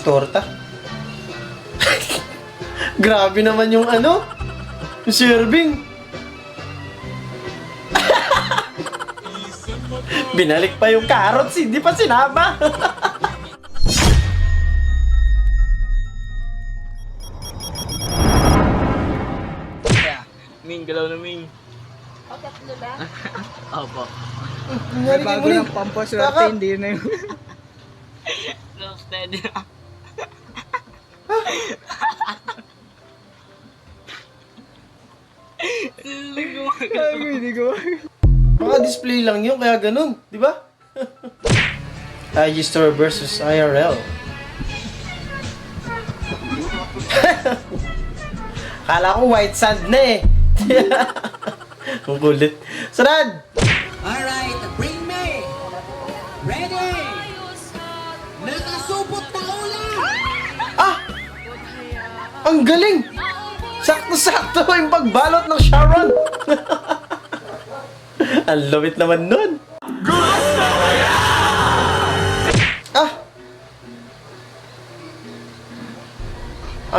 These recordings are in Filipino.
Torta. Grabe naman yung ano, yung serving. Binalik pa yung carrots, hindi pa sinama. Ming, galaw na Ming. O, tatlo lang. Opo. Nangyari kay Bago Muling. ng pampaswerte, hindi na yung... Roasted. Gago, hindi ko. Maka-display lang yun, kaya ganun, di ba? IG Store versus IRL. Kala ko white sand na eh. Ang kulit. Sarad! Alright, bring me! Ready! Nakasupot na ulam! Ah! Ang galing! Sakto-sakto yung pagbalot ng Sharon! Ang lupit naman nun! Ah!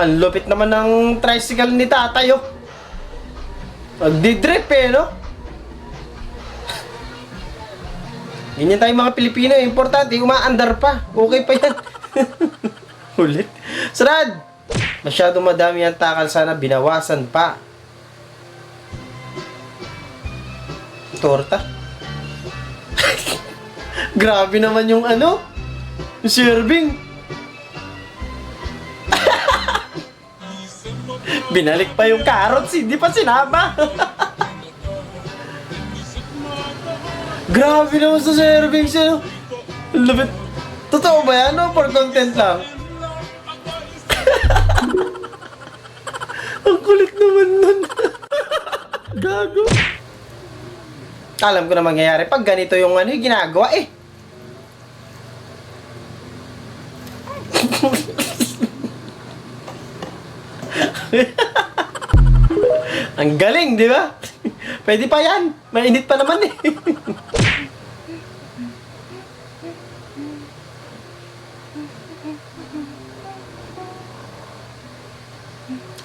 Ang lupit naman ng tricycle ni tatay, oh. Nagdi-drip eh, no? Ganyan tayo mga Pilipino, importante, umaandar pa. Okay pa yan. Ulit. Sarad! Masyado madami ang takal, sana binawasan pa. Torta. Grabe naman yung ano, yung serving. Binalik pa yung carrots, hindi pa sinama. Grabe naman sa serving siya. Lupit. Totoo ba yan, no? For content lang. Ang kulit naman nun. Gago. Alam ko na mangyayari pag ganito yung ano yung ginagawa eh. Ang galing, di ba? Pwede pa yan. Mainit pa naman eh.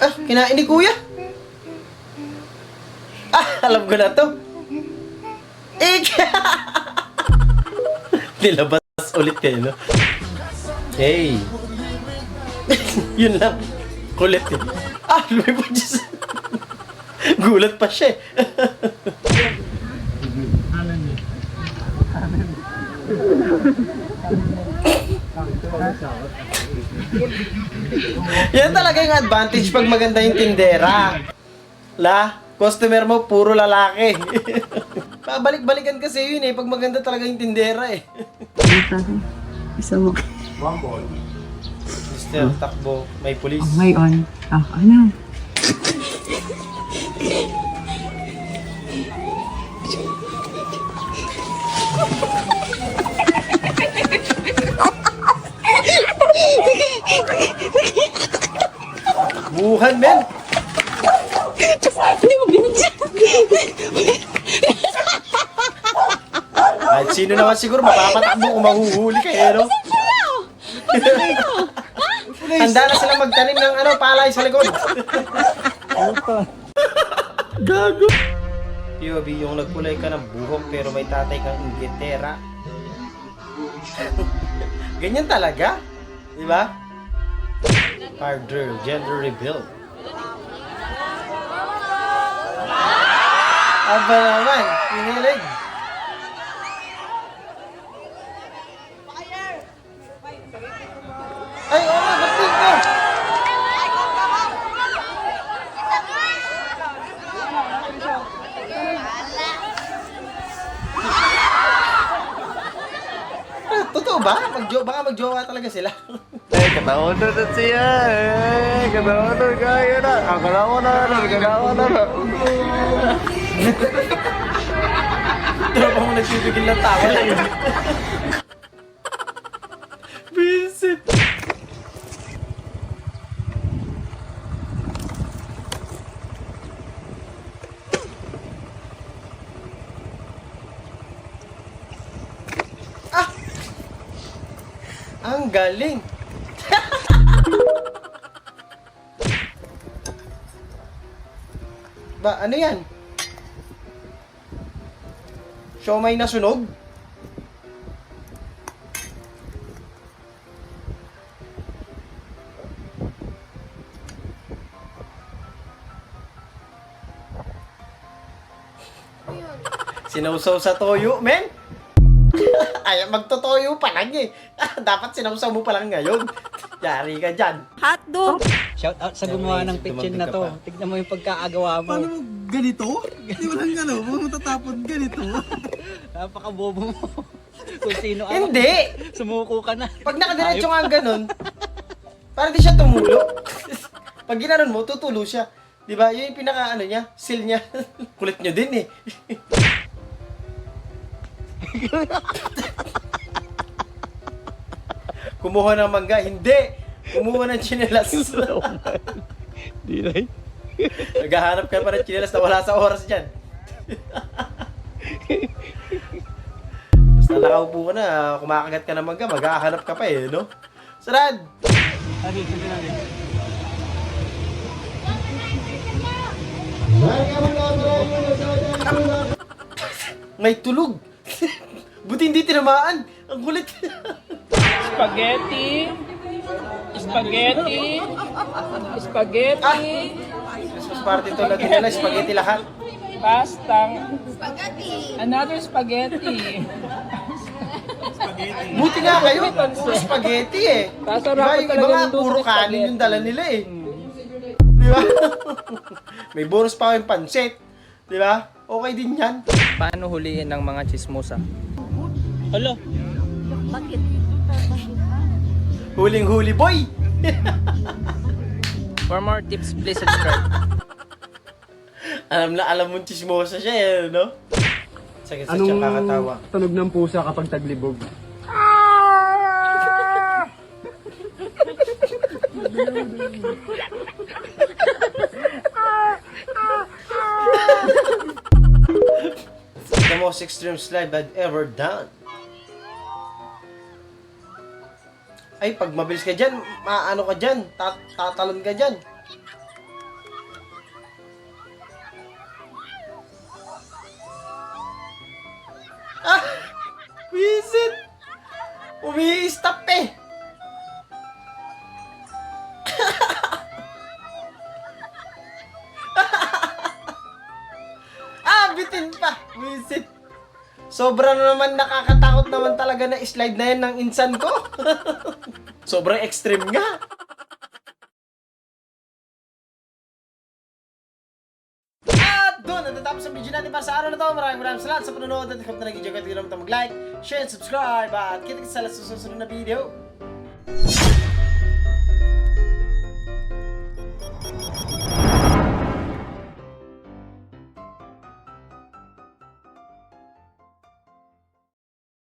Ah, kinain ni Kuya. Ah, alam ko na to. Nilabas ulit kayo, no? Hey. Yun lang. Kulit eh. Ah, lumipad siya. Gulat pa siya eh. Yan talaga yung advantage pag maganda yung tindera. Customer mo, puro lalaki. Pabalik-balikan kasi yun eh, pag maganda talaga yung tindera eh. Isa mo. Mister, takbo, may pulis. Oh, ngayon. Ah, ano? Buhan, men! Hindi mo binigyan. Kahit sino naman siguro mapapatakbo kung mahuhuli kayo, no? Handa na sila magtanim ng ano, palay sa likod. Gago. POV, yung nagkulay ka ng buhok pero may tatay kang inggitera. Ganyan talaga? Di ba? Harder, gender reveal. Aba naman, pinilig. Ay, oo nga, ba't ko? Totoo ba? Baka magjowa talaga sila. Kataon na siya. Kataon na kaya na. Kataon na. Tropa mo nagsibigil ng tawa lang yun. Vincent. Ang galing. Ba, ano yan? Siomay na sunog? Sinawsaw sa toyo, men? Ay, magtotoyo pa lang eh. Dapat sinawsaw mo pa lang ngayon. Yari ka dyan. Hotdog! Shout out sa gumawa ng kitchen na to. Tignan mo yung pagkaagawa mo. Paano mo ganito? Di ba lang gano'n? Paano mo tatapon ganito? Napakabobo mo. Kung sino ang Hindi! sumuko ka na. Pag nakadiretso nga ganun, parang di siya tumulo. Pag ginanon mo, tutulo siya. Di ba? Yun yung pinaka ano niya, seal niya. Kulit nyo din eh. Kumuha ng mangga, hindi. Kumuha ng tsinelas. Di na eh. Naghahanap ka pa ng tsinelas na wala sa oras dyan. Basta nakaupo ka na, kumakagat ka ng mangga, maghahanap ka pa eh, no? Sarad! May tulog. Buti hindi tinamaan. Ang kulit. Spaghetti. Spaghetti. Spaghetti. Christmas party to natin nila, spaghetti lahat. Pasta. Spaghetti. Another spaghetti. Buti nga kayo, puro spaghetti eh. Sasarapan Diba, yung talaga iba nga, ng puro spaghetti. kanin yung dala nila eh. Di ba? May bonus pa yung pansit. Di ba? Okay din yan. Paano huliin ng mga chismosa? Hala, Bakit? Huling-huli boy! for more tips, please subscribe. alam mong chismosa siya eh, no? Sige, sa siyang kakatawa. tunog ng pusa kapag taglibog? The most extreme slide I've ever done. Ay, pag mabilis ka dyan, maano ka dyan, tatalon ka dyan. Ah! Wisit! Umi-stop eh! Ah, bitin pa! Wisit! Sobrang naman nakakatakot naman talaga na slide na yan ng insan ko. Sobrang extreme nga. At doon, natatapos ang video natin para sa araw na to. Maraming salamat sa panonood at hope na nag-enjoy kayo. Hindi naman mag-like, share, subscribe at kita-kita sa susunod na video.